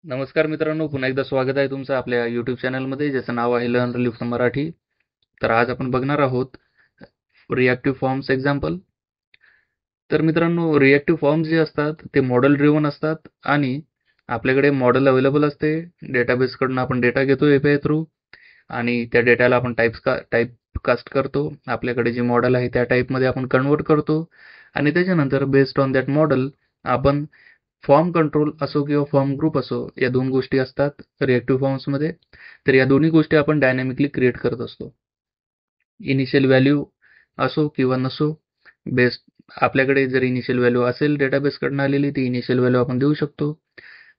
नमस्कार मित्रांनो, पुन्हा एकदा स्वागत आहे तुमचं आपल्या यूट्यूब चॅनलमध्ये, ज्याचं नाव आहे लर्न रिलीफ मराठी. तर आज आपण बघणार आहोत रिॲक्टिव्ह फॉर्म्स एक्झाम्पल. तर मित्रांनो, रिॲक्टिव्ह फॉर्म्स जे असतात ते मॉडेल ड्रिव्हन असतात आणि आपल्याकडे मॉडेल अवेलेबल असते. डेटाबेसकडून आपण डेटा घेतो एपीआय थ्रू आणि त्या डेटाला आपण टाईप कास्ट करतो. आपल्याकडे जे मॉडेल आहे त्या टाईपमध्ये आपण कन्वर्ट करतो आणि त्याच्यानंतर बेस्ड ऑन दॅट मॉडेल आपण फॉर्म कंट्रोल असो किंवा फॉर्म ग्रुप असो, या दोन गोष्टी असतात रिॲक्टिव्ह फॉर्म्समध्ये. तर या दोन्ही गोष्टी आपण डायनॅमिकली क्रिएट करत असतो. इनिशियल व्हॅल्यू असो किंवा नसो, बेस्ट आपल्याकडे जर इनिशियल व्हॅल्यू असेल डेटाबेसकडून आलेली, ती इनिशियल व्हॅल्यू आपण देऊ शकतो.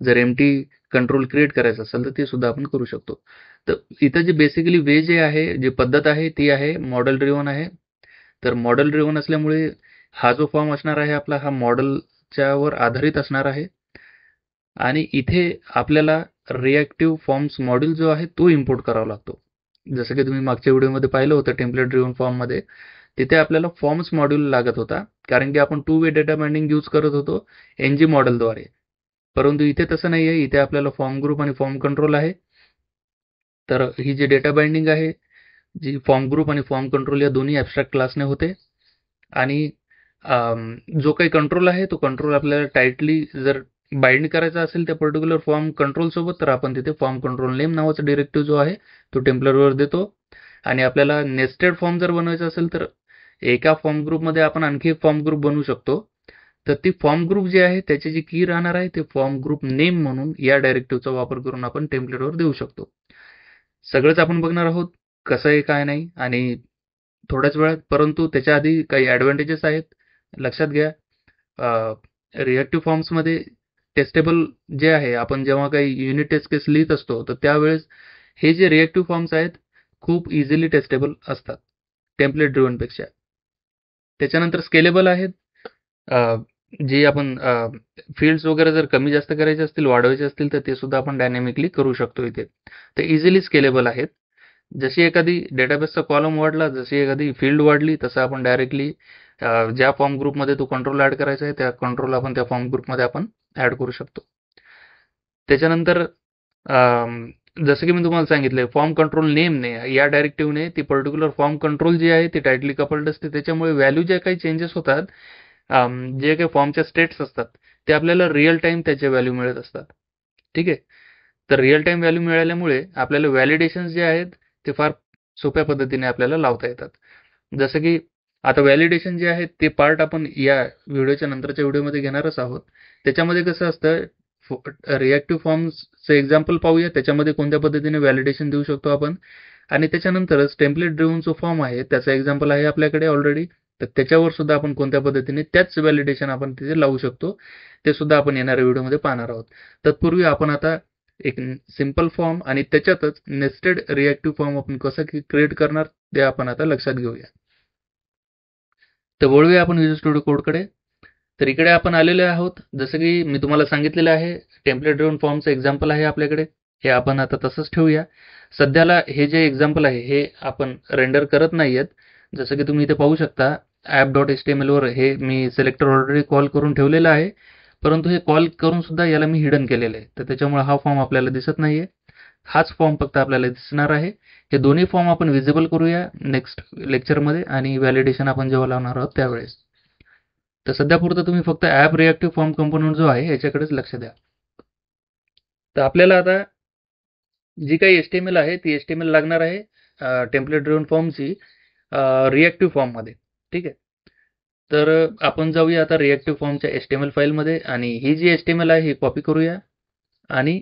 जर एम्प्टी कंट्रोल क्रिएट करायचं असेल तर ते सुद्धा आपण करू शकतो. तर इथं जे बेसिकली वे जे आहे, जी पद्धत आहे ती आहे मॉडेल ड्रिव्हन आहे. तर मॉडेल ड्रिव्हन असल्यामुळे हा जो फॉर्म असणार आहे आपला, हा मॉडेलच्यावर आधारित असणार आहे आणि इथे आपल्याला रिॲक्टिव्ह फॉर्म्स मॉड्यूल जो आहे तो इम्पोर्ट करावा लागतो. जसं की तुम्ही मागच्या व्हिडिओमध्ये पाहिलं होतं टेम्पलेट ड्रिव्हन फॉर्ममध्ये, तिथे आपल्याला फॉर्म्स मॉड्यूल लागत होता, कारण की आपण 2 वे डेटा बाइंडिंग यूज करत होतो एनजी मॉडेलद्वारे. परंतु इथे तसं नाही आहे, इथे आपल्याला फॉर्म ग्रुप आणि फॉर्म कंट्रोल आहे. तर ही जी डेटा बाइंडिंग आहे, जी फॉर्म ग्रुप आणि फॉर्म कंट्रोल या दोन्ही ॲबस्ट्रॅक्ट क्लासने होते आणि जो काही कंट्रोल आहे तो कंट्रोल आपल्याला टाईटली जर बाइंड करायचा असेल त्या पर्टिक्युलर फॉर्म कंट्रोल सोबत, तर आपण तिथे फॉर्म कंट्रोल नेम नावाचा डिरेक्टिव्ह जो आहे तो टेम्पलेटवर देतो. आणि आपल्याला नेस्टेड फॉर्म जर बनवायचा असेल तर एका फॉर्म ग्रुपमध्ये आपण आणखी एक फॉर्म ग्रुप बनवू शकतो. तर ती फॉर्म ग्रुप जी आहे त्याची जी की राहणार आहे ते फॉर्म ग्रुप नेम म्हणून या डायरेक्टिव्हचा वापर करून आपण टेम्पलेटवर देऊ शकतो. सगळंच आपण बघणार आहोत कसं आहे काय नाही आणि थोड्याच वेळात. परंतु त्याच्या आधी काही ॲडव्हान्टेजेस आहेत, लक्षात घ्या. रिॲक्टिव्ह फॉर्म्समध्ये टेस्टेबल जे आहे, आपण जेव्हा काही युनिट टेस्ट केस लिहित असतो तर त्यावेळेस हे जे रिॲक्टिव्ह फॉर्म्स आहेत खूप इझिली टेस्टेबल असतात टेम्पलेट ड्रिव्हनपेक्षा. त्याच्यानंतर स्केलेबल आहेत. जे आपण फील्ड्स वगैरे जर कमी जास्त करायचे असतील, वाढवायचे असतील, तर ते सुद्धा आपण डायनॅमिकली करू शकतो इथे. ते इझिली स्केलेबल आहेत. जशी एखादी डेटाबेसचा कॉलम वाढला, जशी एखादी फील्ड वाढली, तसं आपण डायरेक्टली ज्या फॉर्म ग्रुपमध्ये तो कंट्रोल ॲड करायचा आहे त्या कंट्रोल आपण त्या फॉर्म ग्रुपमध्ये आपण ॲड करू शकतो. त्याच्यानंतर जसं की मी तुम्हाला सांगितलंय, फॉर्म कंट्रोल नेमने या डायरेक्टिव्हने ती पर्टिक्युलर फॉर्म कंट्रोल जी आहे ती टाईटली कपल्ड असते. त्याच्यामुळे व्हॅल्यू जे काही चेंजेस होतात, जे काही फॉर्मच्या स्टेट्स असतात ते आपल्याला रिअल टाईम त्याचे व्हॅल्यू मिळत असतात. ठीक आहे. तर रिअल टाईम व्हॅल्यू मिळाल्यामुळे आपल्याला व्हॅलिडेशन्स जे आहेत ते फार सोप्या पद्धतीने आपल्याला लावता येतात. जसं की आता व्हॅलिडेशन जे आहे ते पार्ट आपण या व्हिडिओच्या नंतरच्या व्हिडिओमध्ये घेणारच आहोत. त्याच्यामध्ये कसं असतं, रिॲक्टिव्ह फॉर्म्सचं एक्झाम्पल पाहूया, त्याच्यामध्ये कोणत्या पद्धतीने व्हॅलिडेशन देऊ शकतो आपण. आणि त्याच्यानंतरच टेम्पलेट ड्रिव्हन जो फॉर्म आहे त्याचा एक्झाम्पल आहे आपल्याकडे ऑलरेडी, तर त्याच्यावर सुद्धा आपण कोणत्या पद्धतीने त्याच व्हॅलिडेशन आपण तिथे लावू शकतो ते सुद्धा आपण येणाऱ्या व्हिडिओमध्ये पाहणार आहोत. तत्पूर्वी आपण आता एक सिंपल फॉर्म आणि त्याच्यातच नेस्टेड रिॲक्टिव्ह फॉर्म आपण कसं क्रिएट करणार ते आपण आता लक्षात घेऊया. तर वळूया आपण व्हिज्युअल स्टुडिओ कोडकडे. तर इकडे आपण आलेले आहोत. जसं की मी तुम्हाला सांगितलेलं आहे, टेम्पलेट ड्रिव्हन फॉर्मचं एक्झाम्पल आहे आपल्याकडे. हे आपण आता तसंच ठेवूया. सध्याला हे जे एक्झाम्पल आहे हे आपण रेंडर करत नाहीयेत. जसं की तुम्ही इथे पाहू शकता, app.html वर हे मी सिलेक्टर ऑलरेडी कॉल करून ठेवलेलं आहे. परंतु हे कॉल करून सुद्धा याला मी हिडन केलेलं आहे. तर त्याच्यामुळे हा फॉर्म आपल्याला दिसत नाहीये. हाच फॉर्म फक्त आपल्याला दिसणार आहे. हे दोन्ही फॉर्म आपण विजिबल करूया नेक्स्ट लेक्चरमध्ये आणि व्हॅलिडेशन आपण जेव्हा लावणार आहोत त्यावेळेस. तर सध्यापुरतं तुम्ही फक्त ॲप रिॲक्टिव्ह फॉर्म कंपोनंट जो आहे याच्याकडेच लक्ष द्या. तर आपल्याला आता जी काही HTML आहे ती HTML लागणार आहे टेम्पलेट ड्रिव्हन फॉर्मची रिॲक्टिव्ह फॉर्ममध्ये. ठीक आहे. तर आपण जाऊया आता रिॲक्टिव्ह फॉर्मच्या HTML फाईलमध्ये आणि ही जी HTML आहे ही कॉपी करूया आणि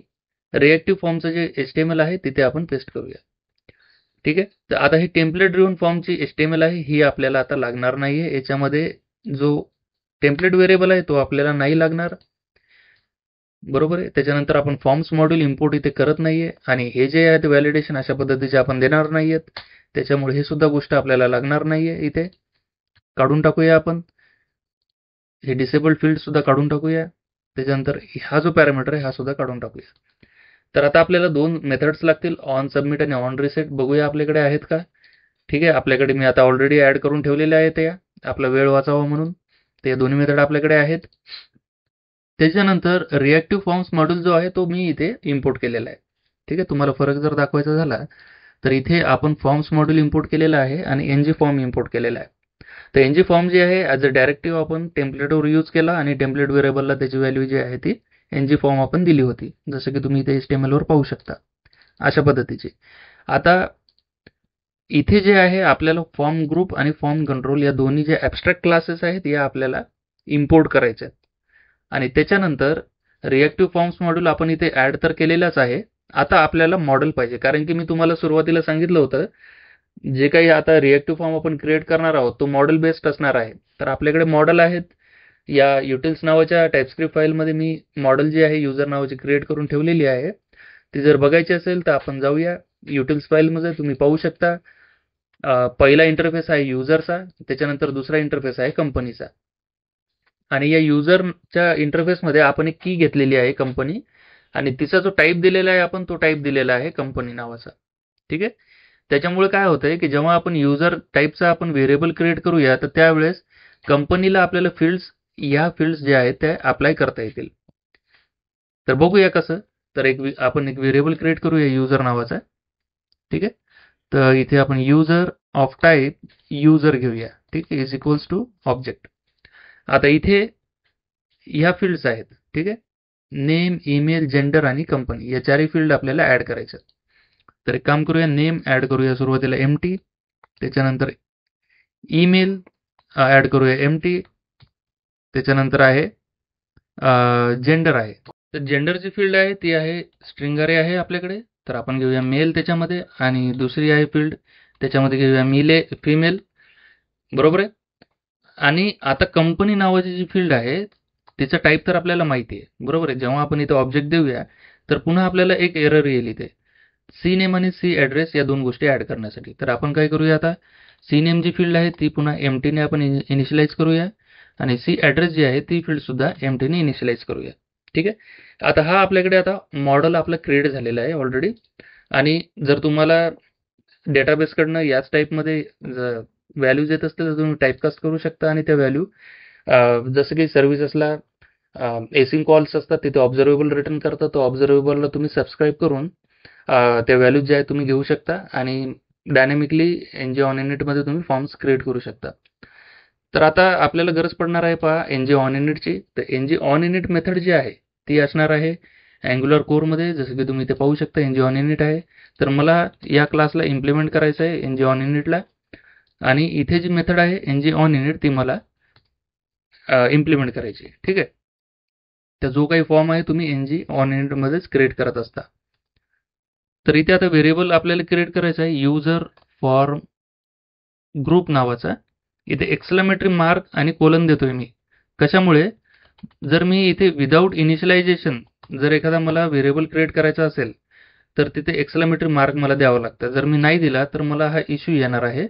रिॲक्टिव्ह फॉर्मचं जे HTML आहे तिथे आपण पेस्ट करूया. ठीक आहे. तर आता ही टेम्पलेट ड्रिव्हन फॉर्मची HTML आहे ही आपल्याला आता लागणार नाहीये. याच्यामध्ये जो टेम्पलेट व्हेरिएबल आहे तो आपल्याला नाही लागणार. बरोबर आहे. त्याच्यानंतर आपण फॉर्म्स मॉड्यूल इम्पोर्ट इथे करत नाहीये आणि हे जे आहे ते व्हॅलिडेशन अशा पद्धतीचे आपण देणार नाहीयेत. त्याच्यामुळे हे सुद्धा गोष्ट आपल्याला लागणार नाहीये. इथे काढून टाकूया आपण. हे डिसेबल्ड फील्ड सुद्धा काढून टाकूया. त्याच्यानंतर हा जो पॅरामीटर आहे हा सुद्धा काढून टाकूया. तर आता आपल्याला दोन मेथड्स लागतील, ऑन सबमिट आणि ऑन रिसेट. बघूया आपल्याकडे आहेत का. ठीक आहे. आपल्याकडे मी आता ऑलरेडी ॲड करून ठेवलेल्या आहेत या, आपला वेळ वाचावा म्हणून. ते दोन्ही मेथड आपल्याकडे आहेत. त्याच्यानंतर रिॲक्टिव्ह फॉर्म्स मॉड्यूल जो आहे तो मी इथे इम्पोर्ट केलेला आहे. ठीक आहे, तुम्हाला फरक जर दाखवायचा झाला तर इथे आपण फॉर्म्स मॉड्यूल इम्पोर्ट केलेला आहे आणि एनजी फॉर्म इम्पोर्ट केलेला आहे. तर एनजी फॉर्म जे आहे ॲज अ डायरेक्टिव्ह आपण टेम्पलेटवर यूज केला आणि टेम्पलेट व्हेरिएबलला त्याची व्हॅल्यू जी आहे ती एनजी फॉर्म आपण दिली होती, जसं की तुम्ही इथे HTML वर पाहू शकता अशा पद्धतीची. आता इथे जे आहे आपल्याला फॉर्म ग्रुप आणि फॉर्म कंट्रोल या दोन्ही जे ॲब्स्ट्रॅक्ट क्लासेस आहेत या आपल्याला इम्पोर्ट करायचे आहेत. आणि त्याच्यानंतर रिॲक्टिव्ह फॉर्म्स मॉड्यूल आपण इथे ॲड तर केलेलाच आहे. आता आपल्याला मॉडेल पाहिजे, कारण की मी तुम्हाला सुरुवातीला सांगितलं होतं जे काही आता रिॲक्टिव्ह फॉर्म आपण क्रिएट करणार आहोत तो मॉडेल बेस्ड असणार आहे. तर आपल्याकडे मॉडेल आहेत. या युटिल्स नावाच्या टाइपस्क्रिप्ट फाईलमध्ये मी मॉडेल जी आहे युजर नावाची क्रिएट करून ठेवलेली आहे. ती जर बघायची असेल तर आपण जाऊया युटिल्स फाईलमध्ये. तुम्ही पाहू शकता पहिला इंटरफेस आहे युजरचा, त्याच्यानंतर दुसरा इंटरफेस आहे कंपनीचा. आणि या युजरच्या इंटरफेसमध्ये आपण एक की घेतलेली आहे कंपनी, आणि तिचा जो टाईप दिलेला आहे आपण तो टाईप दिलेला आहे कंपनी नावाचा. ठीक आहे, त्याच्यामुळे काय होतंय की जेव्हा आपण युजर टाईपचा आपण व्हेरिएबल क्रिएट करूया तर त्यावेळेस कंपनीला आपल्याला या फील्ड्स जे आहेत त्या अप्लाय करता येतील. तर बघूया कसं. तर आपण एक व्हेरिएबल क्रिएट करूया युजर नावाचा. ठीक आहे, तर इथे आपण युजर ऑफ टाईप युजर घेऊया. ठीक आहे, इज इक्वल्स टू ऑब्जेक्ट. आता इथे ह्या फील्ड्स आहेत. ठीक आहे, नेम, ईमेल, जेंडर आणि कंपनी या चारही फील्ड आपल्याला ऍड करायचे. तर एक काम करूया, नेम ऍड करूया सुरुवातीला एम्प्टी, त्याच्यानंतर ईमेल ऍड करूया एम्प्टी, त्याच्यानंतर आहे जेंडर आहे. तर जेंडरची फील्ड आहे ती आहे स्ट्रिंग अरे आहे आपल्याकडे. तर आपण घेऊया मेल त्याच्यामध्ये, आणि दुसरी आहे फील्ड त्याच्यामध्ये घेऊया फिमेल. बरोबर आहे. आणि आता कंपनी नावाची जी फील्ड आहे तिचा टाईप तर आपल्याला माहिती आहे. बरोबर आहे. जेव्हा आपण इथे ऑब्जेक्ट देऊया तर पुन्हा आपल्याला एक एरर येईल इथे, सी नेम आणि सी ॲड्रेस या दोन गोष्टी ॲड करण्यासाठी. तर आपण काय करूया, आता सी नेम जी फील्ड आहे ती पुन्हा एम्प्टीने आपण इनिशियलाइज करूया, आणि सी ॲड्रेस जी आहे ती फील्ड सुद्धा एम्प्टीने इनिशियलाइज करूया. ठीक आहे, आता हा आपल्याकडे आता मॉडेल आपला क्रिएट झालेला आहे ऑलरेडी. आणि जर तुम्हाला डेटाबेसकडनं याच टाईपमध्ये व्हॅल्यूज येत असतील तर तुम्ही टाईपकास्ट करू शकता, आणि त्या व्हॅल्यू जसं की सर्व्हिसेसला एसिंग कॉल्स असतात तिथे ऑब्झर्वेबल रिटर्न करतात, तो ऑब्झर्वेबलला तुम्ही सबस्क्राईब करून त्या व्हॅल्यूज ज्या आहेत तुम्ही घेऊ शकता, आणि डायनॅमिकली एनजी ऑन इनिटमध्ये तुम्ही फॉर्म्स क्रिएट करू शकता. तर आता आपल्याला गरज पडणार आहे पहा एनजी ऑन इनिटची. तर एनजी ऑन इनिट मेथड जी आहे ती असणार आहे अँग्युलर कोरमध्ये, जसं की तुम्ही इथे पाहू शकता एनजी ऑन इनिट आहे. तर मला या क्लासला इम्प्लिमेंट करायचं आहे एनजी ऑन इनिटला, आणि इथे जी मेथड आहे एनजी ऑन इनिट ती मला इम्प्लिमेंट करायची. ठीक आहे, तर जो काही फॉर्म आहे तुम्ही एनजी ऑन इनिटमध्येच क्रिएट करत असता. तर इथे आता व्हेरिएबल आपल्याला क्रिएट करायचा आहे युजर फॉर्म ग्रुप नावाचा. इथे एक्सक्लेमेटरी मार्क आणि कोलन देतोय मी. कशामुळे, जर मी इथे विदाऊट इनिशियलायझेशन जर एखादा मला व्हेरिएबल क्रिएट करायचा असेल तर तिथे एक्सक्लेमेटरी मार्क मला द्यावा लागतं. जर मी नाही दिला तर मला हा इश्यू येणार आहे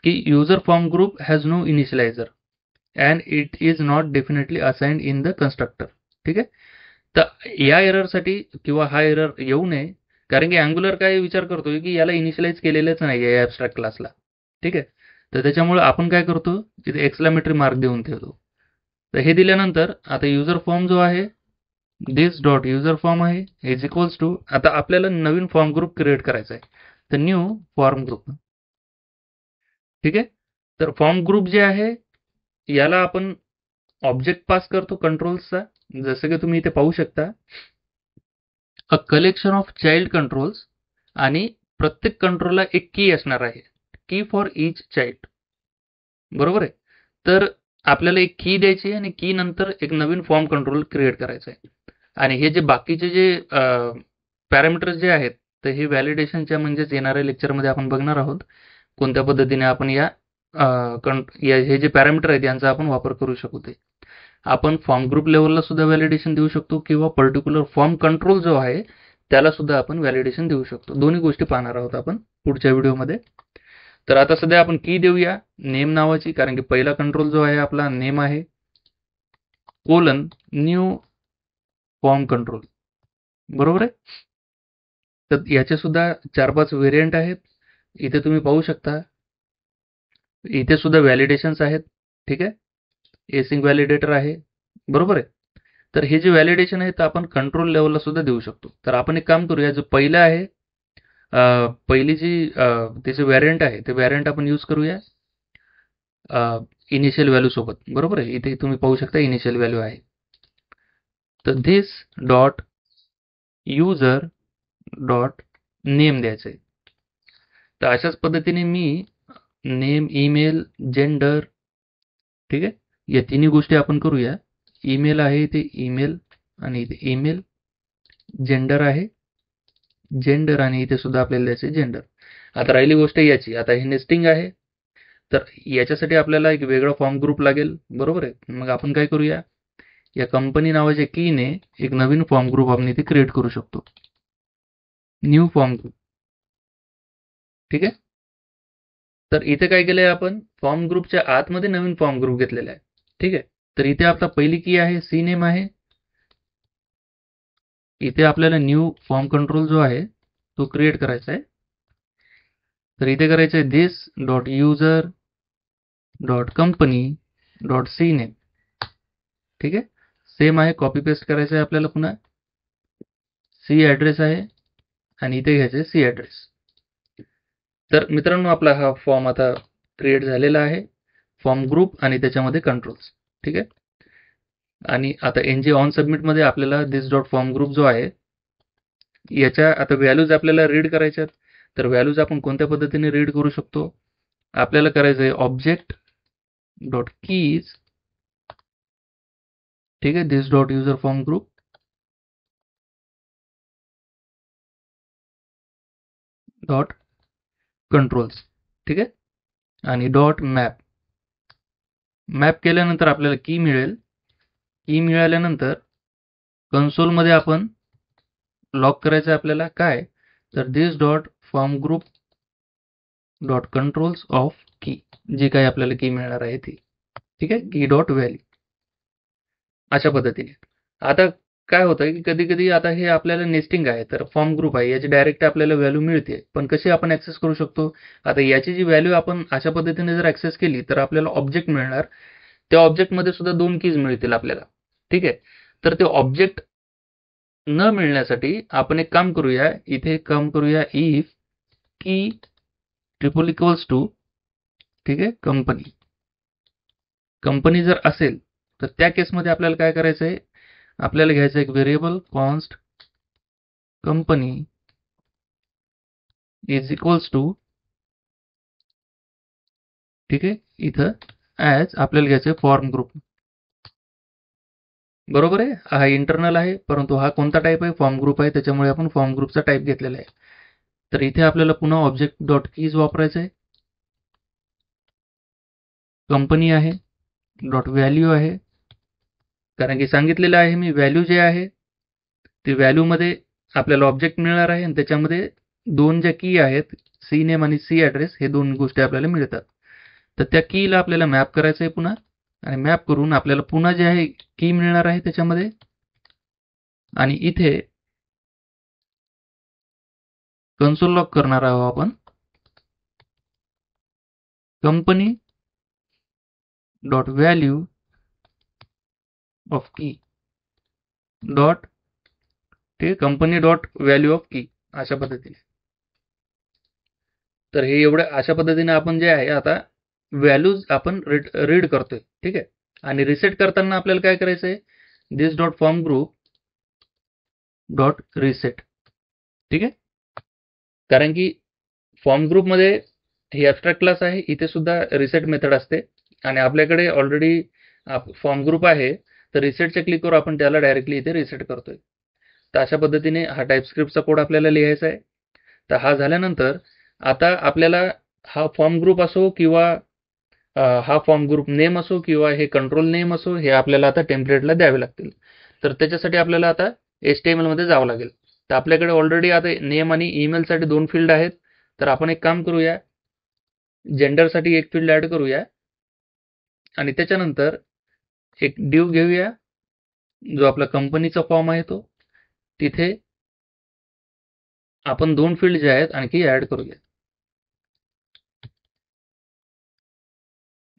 की user form group has no initializer and it is not definitely assigned in the constructor. ठीक आहे, तर या एररसाठी किंवा हा एरर येऊ नये, कारण की अँग्युलर काय विचार करतोय की याला इनिशियलाइज केलेलंच नाही आहे ॲब्स्ट्रॅक्ट क्लासला. ठीक आहे, तर त्याच्यामुळे आपण काय करतो तिथे एक्सक्लेमेटरी मार्क देऊन ठेवतो. तर हे दिल्यानंतर आता युजर फॉर्म जो आहे दिस डॉट युजर फॉर्म आहे इज इक्वल्स टू, आता आपल्याला नवीन फॉर्म ग्रुप क्रिएट करायचा आहे, तर न्यू फॉर्म ग्रुप. ठीक आहे, तर फॉर्म ग्रुप जे आहे याला आपण ऑब्जेक्ट पास करतो कंट्रोल्सचा, जसं की तुम्ही इथे पाहू शकता a collection of child controls, आणि प्रत्येक कंट्रोलला एक की असणार आहे, की फॉर ईच चाइल्ड. बरोबर आहे. तर आपल्याला एक की द्यायची आहे आणि की नंतर एक नवीन फॉर्म कंट्रोल क्रिएट करायचा आहे. आणि हे जे बाकीचे जे पॅरामीटर्स जे आहेत तर हे व्हॅलिडेशनच्या म्हणजेच येणाऱ्या लेक्चरमध्ये आपण बघणार आहोत कोणत्या पद्धतीने आपण हे जे पॅरामीटर आहेत यांचा आपण वापर करू शकू. ते आपण फॉर्म ग्रुप लेवलला सुद्धा व्हॅलिडेशन देऊ शकतो, किंवा पर्टिक्युलर फॉर्म कंट्रोल जो आहे त्याला सुद्धा आपण व्हॅलिडेशन देऊ शकतो. दोन्ही गोष्टी पाहणार आहोत आपण पुढच्या व्हिडिओमध्ये. तर आता सध्या आपण की देऊया नेम नावाची, कारण की पहिला कंट्रोल जो आहे आपला नेम आहे, कोलन न्यू फॉर्म कंट्रोल. बरोबर आहे. तर याचे सुद्धा 4-5 व्हेरियंट आहेत. इथे तुम्ही पाहू शकता, इथे सुद्धा व्हॅलिडेशन्स आहेत. ठीक आहे, एसिंग व्हॅलिडेटर आहे. बरोबर आहे. तर हे जे व्हॅलिडेशन आहे तर आपण कंट्रोल लेवलला सुद्धा देऊ शकतो. तर आपण एक काम करूया, जो पहिला आहे पहिली जी त्याचे व्हॅरियंट आहे ते व्हॅरियंट आपण यूज करूया इनिशियल व्हॅल्यू सोबत. बरोबर आहे, इथे तुम्ही पाहू शकता इनिशियल व्हॅल्यू आहे. तर this dot user dot name द्यायचं आहे. तर अशाच पद्धतीने मी नेम, ईमेल, जेंडर, ठीक आहे, या तिन्ही गोष्टी आपण करूया. ईमेल आहे इथे ईमेल आणि इथे ईमेल, जेंडर आहे जेंडर आणि इथे सुद्धा आपल्याला द्यायचे जेंडर. आता राहिली गोष्ट याची, आता हे नेस्टिंग आहे. तर याच्यासाठी आपल्याला एक वेगळा फॉर्म ग्रुप लागेल. बरोबर आहे, मग आपण काय करूया, या कंपनी नावाच्या कीने एक नवीन फॉर्म ग्रुप आपण इथे क्रिएट करू शकतो. न्यू फॉर्म ग्रुप, ठीक आहे. तर इथे काय केलंय आपण, फॉर्म ग्रुपच्या आतमध्ये नवीन फॉर्म ग्रुप घेतलेला आहे. ठीक आहे. तर इथे आपला पहिली की आहे सी नेम आहे. इथे आपल्याला न्यू फॉर्म कंट्रोल जो आहे तो क्रिएट करायचा आहे. तर इथे करायचं आहे this dot user dot company dot c name. ठीक आहे, सेम आहे, कॉपी पेस्ट करायचं आहे आपल्याला. पुन्हा सी ॲड्रेस आहे आणि इथे घ्यायचं आहे सी ॲड्रेस. तर मित्रांनो, आपला हा फॉर्म आता क्रिएट झालेला आहे, फॉर्म ग्रुप आणि त्याच्यामध्ये कंट्रोल्स. ठीक आहे. आणि आता एनजी ऑन सबमिटमध्ये आपल्याला दिस डॉट फॉर्म ग्रुप जो आहे याच्या आता व्हॅल्यूज आपल्याला रीड करायच्यात. तर व्हॅल्यूज आपण कोणत्या पद्धतीने रीड करू शकतो, आपल्याला करायचं आहे ऑब्जेक्ट डॉट कीज. ठीक आहे, this dot user form group dot controls. ठीक आहे, आणि डॉट मॅप. मॅप केल्यानंतर आपल्याला की मिळेल. की मिळाल्यानंतर कन्सोलमध्ये आपण लॉक करायचं आहे आपल्याला काय, तर this dot form group dot controls of key, जी काही आपल्याला की मिळणार आहे ती. ठीक आहे, की डॉट व्हॅल्यू, अशा पद्धतीने. आता काय होतं की कधी कधी आता हे आपल्याला नेस्टिंग आहे, तर फॉर्म ग्रुप आहे, याची डायरेक्ट आपल्याला व्हॅल्यू मिळते, पण कशी आपण ऍक्सेस करू शकतो. आता याची जी व्हॅल्यू आपण अशा पद्धतीने जर ऍक्सेस केली तर आपल्याला ऑब्जेक्ट मिळणार. त्या ऑब्जेक्टमध्ये सुद्धा 2 कीज मिळतील आपल्याला. ठीक आहे. तर ते ऑब्जेक्ट न मिळण्यासाठी आपण एक काम करूया, इथे एक काम करूया, इफ की ट्रिपल इक्वल्स टू, ठीक आहे, कंपनी. कंपनी जर असेल तर त्या केसमध्ये आपल्याला काय करायचं आहे, आपल्याला घ्यायचं एक variable const company is equals to, ठीक आहे, इथं ॲज आपल्याला घ्यायचं आहे फॉर्म ग्रुप. बरोबर आहे, हा इंटरनल आहे, परंतु हा कोणता टाईप आहे, फॉर्म ग्रुप आहे, त्याच्यामुळे आपण फॉर्म ग्रुपचा टाईप घेतलेला आहे. तर इथे आपल्याला पुन्हा ऑब्जेक्ट डॉट कीज वापरायचं आहे. कंपनी आहे, डॉट व्हॅल्यू आहे, कारण की सांगितलेलं आहे मी व्हॅल्यू जे आहे ते व्हॅल्यूमध्ये आपल्याला ऑब्जेक्ट मिळणार आहे आणि त्याच्यामध्ये 2 ज्या की आहेत, सी नेम आणि सी ॲड्रेस, हे 2 गोष्टी आपल्याला मिळतात. तर त्या कीला आपल्याला मॅप करायचं आहे पुन्हा, आणि मॅप करून आपल्याला पुन्हा जे आहे की मिळणार आहे त्याच्यामध्ये. आणि इथे कन्सोल लॉक करणार आहोत आपण कंपनी डॉट व्हॅल्यू ऑफ की डॉट, ते कंपनी डॉट व्हॅल्यू ऑफ की, अशा पद्धतीने. तर हे एवढं अशा पद्धतीने आपण जे आहे आता व्हॅल्यूज आपण रीड करतोय. ठीक आहे. आणि रिसेट करताना आपल्याला काय करायचं आहे, this dot form group dot reset. ठीक आहे, कारण की फॉर्म ग्रुपमध्ये ही ॲब्स्ट्रॅक्ट क्लास आहे, इथे सुद्धा रिसेट मेथड असते, आणि आपल्याकडे ऑलरेडी फॉर्म ग्रुप आहे, तर रिसेटच्या क्लिकवर आपण त्याला डायरेक्टली इथे रिसेट करतोय. तर अशा पद्धतीने हा टाईपस्क्रिप्टचा कोड आपल्याला लिहायचा आहे. तर हा झाल्यानंतर आता आपल्याला हा फॉर्म ग्रुप असो किंवा हा फॉर्म ग्रुप नेम असो किंवा हे कंट्रोल नेम असो, हे आपल्याला आता टेम्पलेटला द्यावे लागतील. तर त्याच्यासाठी आपल्याला आता HTML मध्ये जावं लागेल. तर आपल्याकडे ऑलरेडी आता नेम आणि ईमेलसाठी 2 फील्ड आहेत. तर आपण एक काम करूया, जेंडरसाठी एक फील्ड ॲड करूया आणि त्याच्यानंतर एक डिव घेऊया, जो आपला कंपनीचा फॉर्म आहे तो. तिथे आपण 2 फील्ड जे आहेत आणखी ॲड करूया.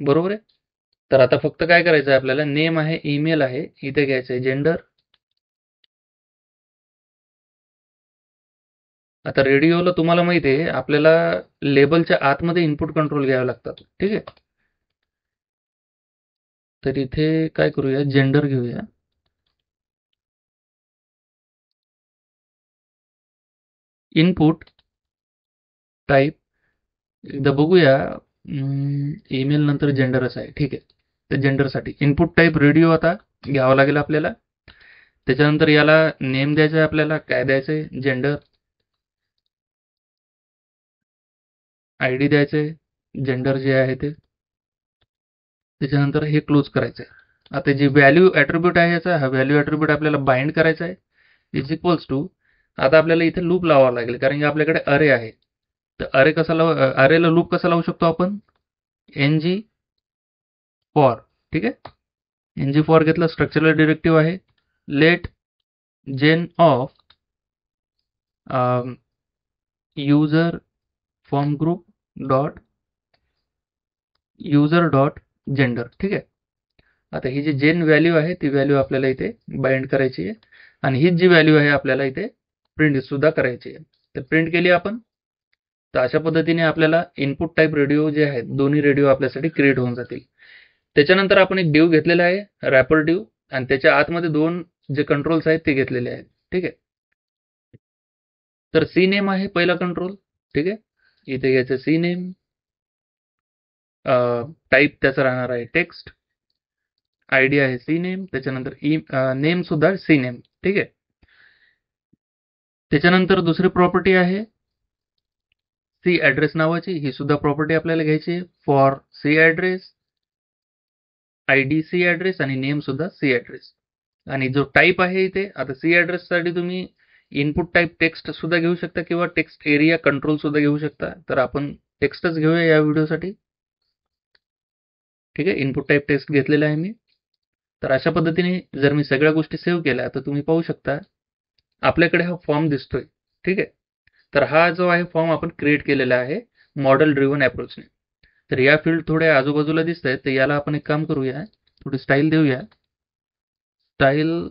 बरोबर आहे. तर आता फक्त काय करायचं आहे आपल्याला, नेम आहे, ईमेल आहे, इथे घ्यायचं आहे जेंडर. आता रेडिओला तुम्हाला माहिती आहे आपल्याला लेबलच्या आतमध्ये इनपुट कंट्रोल घ्यावे लागतात. ठीक आहे. तर इथे काय करूया, जेंडर घेऊया. इनपुट टाईप एकदा बघूया. ईमेल नंतर जेंडरच आहे. ठीक आहे. तर जेंडरसाठी इनपुट टाईप रेडिओ आता घ्यावा लागेल आपल्याला. त्याच्यानंतर याला नेम द्यायचं आहे आपल्याला. काय द्यायचं आहे, जेंडर. आय डी द्यायचं आहे, जेंडर जे आहे ते. त्याच्यानंतर हे क्लोज करायचं आहे. आता जी व्हॅल्यू ॲट्रिब्यूट आहे याचा, हा व्हॅल्यू ॲट्रिब्यूट आपल्याला बाइंड करायचा आहे. इज इक्वल्स टू, आता आपल्याला इथे लूप लावावा लागेल कारण की आपल्याकडे अरे आहे. तर अरेला लूप कसा लावू शकतो आपण, एन जी फॉर. ठीक आहे. एन जी फॉर घेतला, स्ट्रक्चरल डिरेक्टिव्ह आहे. Let gen of user form group dot user dot gender. ठीक आहे. आता ही जी जेन व्हॅल्यू आहे ती व्हॅल्यू आपल्याला इथे बाइंड करायची आहे आणि हीच जी व्हॅल्यू आहे आपल्याला इथे प्रिंट सुद्धा करायची आहे. तर प्रिंट केली आपण. तर अशा पद्धतीने आपल्याला इनपुट टाईप रेडिओ जे आहेत, दोन्ही रेडिओ आपल्यासाठी क्रिएट होऊन जातील. त्याच्यानंतर आपण एक डिव घेतलेला आहे, रॅपर डिव, आणि त्याच्या आतमध्ये दोन जे कंट्रोल्स आहेत ते घेतलेले आहेत. ठीक आहे. तर सी नेम आहे पहिला कंट्रोल. ठीक आहे. इथे घ्यायचं सी नेम. टाईप त्याचा राहणार आहे टेक्स्ट. आयडी आहे सी नेम. त्याच्यानंतर नेम सुद्धा सी नेम. ठीक आहे. त्याच्यानंतर दुसरी प्रॉपर्टी आहे सी ॲड्रेस नावाची. ही सुद्धा प्रॉपर्टी आपल्याला घ्यायची आहे. For C address, ID C address आणि नेम सुद्धा सी ॲड्रेस. आणि जो टाईप आहे इथे, आता सी ॲड्रेससाठी तुम्ही इनपुट टाईप टेक्स्ट सुद्धा घेऊ शकता किंवा टेक्स्ट एरिया कंट्रोल सुद्धा घेऊ शकता. तर आपण टेक्स्टच घेऊया या व्हिडिओसाठी. ठीक आहे. इनपुट टाईप टेक्स्ट घेतलेला आहे मी. तर अशा पद्धतीने जर मी सगळ्या गोष्टी सेव्ह केल्या तर तुम्ही पाहू शकता आपल्याकडे हा फॉर्म दिसतोय. ठीक आहे. तर हा जो आहे फॉर्म आपण क्रिएट केलेला आहे मॉडेल ड्रिव्हन अप्रोचने. तर या फील्ड थोड्या आजूबाजूला दिसत आहेत, तर याला आपण एक काम करूया, थोडी स्टाईल देऊया. Style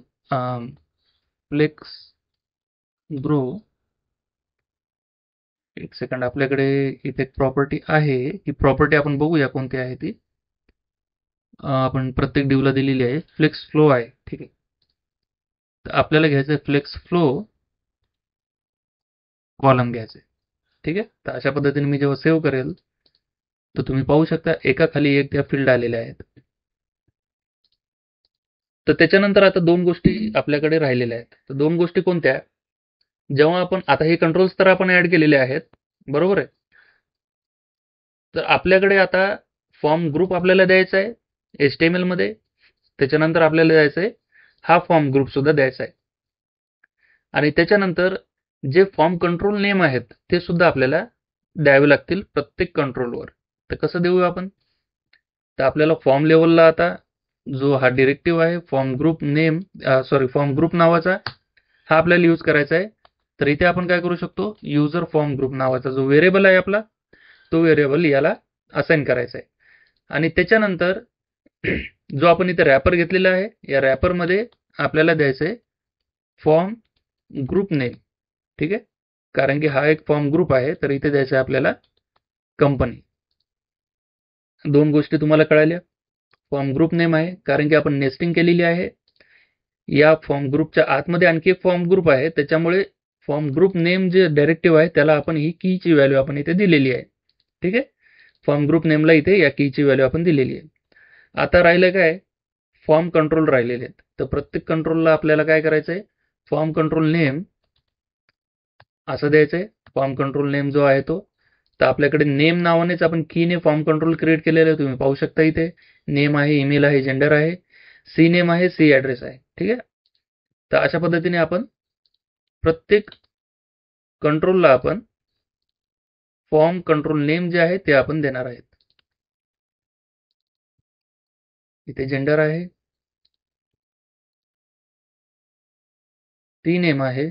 flex grow. एक सेकंड, आपल्याकडे इथे एक प्रॉपर्टी आहे. ही प्रॉपर्टी आपण बघूया कोणती आहे ती. आपण प्रत्येक डिवला दिलेली आहे. फ्लेक्स फ्लो आहे. ठीक आहे. तर आपल्याला घ्यायचं आहे फ्लेक्स फ्लो कॉलम घ्यायचे. ठीक आहे. तर अशा पद्धतीने मी जेव्हा सेव्ह करेल तर तुम्ही पाहू शकता एका खाली एक त्या फील्ड आलेल्या आहेत. तर त्याच्यानंतर आता दोन गोष्टी आपल्याकडे राहिलेल्या आहेत. तर दोन गोष्टी कोणत्या, जेव्हा आपण आता हे कंट्रोल्स तर आपण ऍड केलेले आहेत, बरोबर आहे. तर आपल्याकडे आता फॉर्म ग्रुप आपल्याला द्यायचा आहे HTML मध्ये. त्याच्यानंतर आपल्याला द्यायचा आहे हा फॉर्म ग्रुप सुद्धा द्यायचा आहे. आणि त्याच्यानंतर जे फॉर्म कंट्रोल नेम आहेत ते सुद्धा आपल्याला द्यावे लागतील प्रत्येक कंट्रोलवर. तर कसं देऊ आपण, तर आपल्याला फॉर्म लेवलला आता जो हा डिरेक्टिव्ह आहे form group name, form group नावाचा, हा आपल्याला यूज करायचा आहे. तर इथे आपण काय करू शकतो, युजर फॉर्म ग्रुप नावाचा जो व्हेरिएबल आहे आपला, तो व्हेरिएबल याला असाइन करायचा आहे. आणि त्याच्यानंतर जो आपण इथे रॅपर घेतलेला आहे, या रॅपरमध्ये आपल्याला द्यायचं आहे फॉर्म ग्रुप नेम. ठीक आहे. कारण की हा एक फॉर्म ग्रुप आहे, तर इथे द्यायचं आहे आपल्याला कंपनी. दोन गोष्टी तुम्हाला कळाल्या. फॉर्म ग्रुप नेम आहे कारण की आपण नेस्टिंग केलेली आहे. या फॉर्म ग्रुपच्या आतमध्ये आणखी एक फॉर्म ग्रुप आहे, त्याच्यामुळे फॉर्म ग्रुप नेम जे डायरेक्टिव्ह आहे त्याला आपण ही कीची व्हॅल्यू आपण इथे दिलेली आहे. ठीक आहे. फॉर्म ग्रुप नेमला इथे या कीची व्हॅल्यू आपण दिलेली आहे. आता राहिलं काय, फॉर्म कंट्रोल राहिलेले आहेत. तर प्रत्येक कंट्रोलला आपल्याला काय करायचं आहे, फॉर्म कंट्रोल नेम असं द्यायचं आहे. फॉर्म कंट्रोल नेम जो आहे तो, तर आपल्याकडे नेम नावानेच आपण कीने फॉर्म कंट्रोल क्रिएट केलेलं आहे. तुम्ही पाहू शकता इथे नेम आहे, ईमेल आहे, जेंडर आहे, सी नेम आहे, सी ॲड्रेस आहे. ठीक आहे. तर अशा पद्धतीने आपण प्रत्येक कंट्रोलला आपण फॉर्म कंट्रोल नेम जे आहे ते आपण देणार आहेत. इथे जेंडर आहे, सी नेम आहे,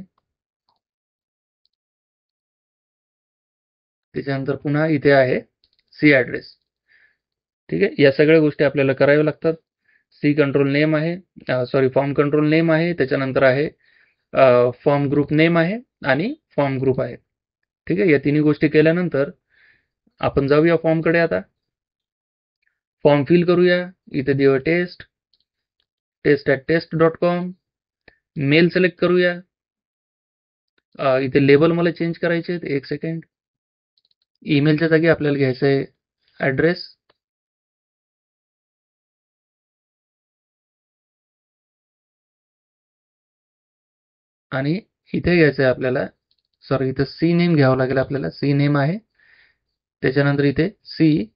त्याच्यानंतर पुन्हा इथे आहे सी ॲड्रेस. ठीक आहे. या सगळ्या गोष्टी आपल्याला कराव्या लागतात. सी कंट्रोल नेम आहे, फॉर्म कंट्रोल नेम आहे, त्याच्यानंतर आहे फॉर्म ग्रुप नेम आहे आणि फॉर्म ग्रुप आहे. ठीक आहे. या तिन्ही गोष्टी केल्यानंतर आपण जाऊया फॉर्मकडे. आता फॉर्म फिल करूया. इथे देऊया test@test.com. मेल सिलेक्ट करूया. इथे लेबल मला चेंज करायचे आहेत. एक सेकंड. ईमेलच्या जागी आपल्याला घ्यायचं आहे ॲड्रेस. आणि इथे घ्यायचं आहे आपल्याला, इथं सी नेम घ्यावं लागेल आपल्याला. सी नेम आहे, त्याच्यानंतर इथे सी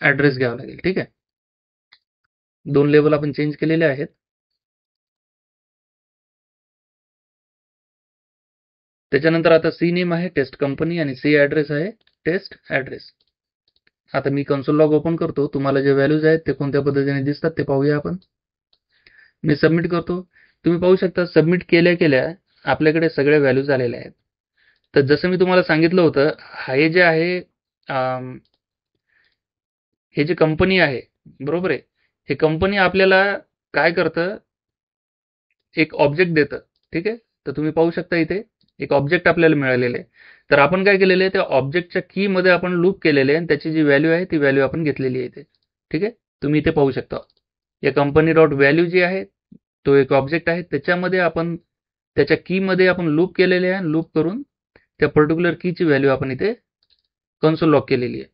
ॲड्रेस घ्यावं लागेल. ठीक आहे. 2 लेबल आपण चेंज केलेले आहेत. त्याच्यानंतर आता सी नेम आहे टेस्ट कंपनी आणि सी ॲड्रेस आहे टेस्ट ॲड्रेस. आता मी कन्सोल लॉग ओपन करतो. तुम्हाला जे व्हॅल्यूज आहेत ते कोणत्या पद्धतीने दिसतात ते पाहूया आपण. मी सबमिट करतो. तुम्ही पाहू शकता सबमिट केल्या आपल्याकडे सगळ्या व्हॅल्यूज आलेल्या आहेत. तर जसं मी तुम्हाला सांगितलं होतं, हे जे आहे हे जे कंपनी आहे, बरोबर आहे, हे कंपनी आपल्याला काय करतं, एक ऑब्जेक्ट देतं. ठीक आहे. तर तुम्ही पाहू शकता इथे एक ऑब्जेक्ट आपल्याला मिळालेलं आहे. तर आपण काय केलेलं आहे, त्या ऑब्जेक्टच्या की मध्ये आपण लूप केलेले आहे आणि त्याची जी व्हॅल्यू आहे ती व्हॅल्यू आपण घेतलेली आहे इथे. ठीक आहे. तुम्ही इथे पाहू शकता या कंपनी डॉट व्हॅल्यू जी आहे तो एक ऑब्जेक्ट आहे. त्याच्यामध्ये आपण त्याच्या की मध्ये आपण लूप केलेले आहे. लूप करून त्या पर्टिक्युलर कीची व्हॅल्यू आपण इथे कन्सोल लॉग केलेली आहे.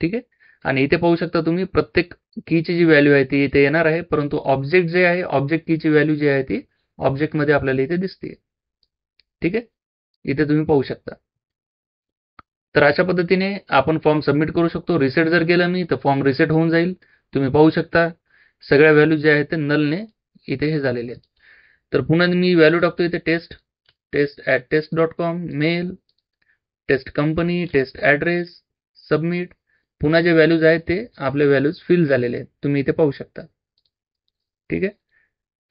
ठीक आहे. आणि इथे पाहू शकता तुम्ही प्रत्येक कीची जी व्हॅल्यू आहे ती इथे येणार आहे, परंतु ऑब्जेक्ट जे आहे, ऑब्जेक्ट कीची व्हॅल्यू जी आहे ती ऑब्जेक्टमध्ये आपल्याला इथे दिसते. ठीक आहे. इथे तुम्ही पाहू शकता. तर अशा पद्धतीने आपण फॉर्म सबमिट करू शकतो. रिसेट जर केलं मी तर फॉर्म रिसेट होऊन जाईल. तुम्ही पाहू शकता सगळ्या व्हॅल्यू जे आहेत ते नलने इथे हे झालेले आहेत. तर पुन्हा मी व्हॅल्यू टाकतो इथे test@test.com, mail, test company, test address, submit. पुन्हा जे व्हॅल्यूज आहेत ते आपले व्हॅल्यूज फिल झालेले आहेत. तुम्ही इथे पाहू शकता. ठीक आहे.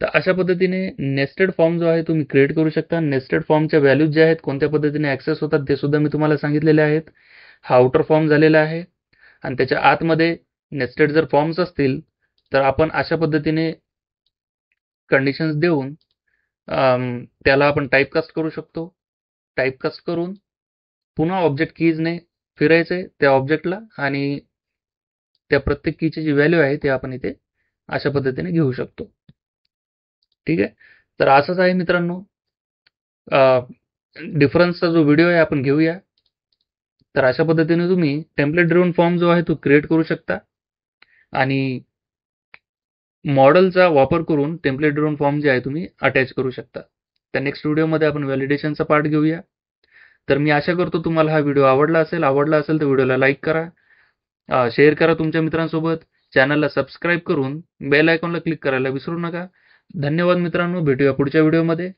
तर अशा पद्धतीने नेस्टेड फॉर्म जो आहे तुम्ही क्रिएट करू शकता. नेस्टेड फॉर्मच्या व्हॅल्यूज ज्या आहेत कोणत्या पद्धतीने ॲक्सेस होतात ते सुद्धा मी तुम्हाला सांगितलेले आहेत. हा आउटर फॉर्म झालेला आहे आणि त्याच्या आतमध्ये नेस्टेड जर फॉर्म्स असतील तर आपण अशा पद्धतीने कंडिशन्स देऊन त्याला आपण टाईपकास्ट करू शकतो. टाईपकास्ट करून पुन्हा ऑब्जेक्ट कीजने फिरायचंय त्या ऑब्जेक्टला आणि त्या प्रत्येक कीची जी व्हॅल्यू आहे ते आपण इथे अशा पद्धतीने घेऊ शकतो. ठीक आहे. तर असंच आहे मित्रांनो. डिफरन्सचा जो व्हिडिओ आहे आपण घेऊया. तर अशा पद्धतीने तुम्ही टेम्पलेट ड्रिव्हन फॉर्म जो आहे तो क्रिएट करू शकता आणि मॉडेलचा वापर करून टेम्पलेट ड्रिव्हन फॉर्म जे आहे तुम्ही अटॅच करू शकता. तर नेक्स्ट व्हिडिओमध्ये आपण व्हॅलिडेशनचा पार्ट घेऊया. तर मी आशा करतो तुम्हाला हा व्हिडिओ आवडला असेल तर व्हिडिओला लाईक करा, शेअर करा तुमच्या मित्रांसोबत, चॅनलला सबस्क्राईब करून बेल आयकॉनला क्लिक करायला विसरू नका. धन्यवाद मित्रांनो. भेटूया पुढच्या व्हिडिओमध्ये.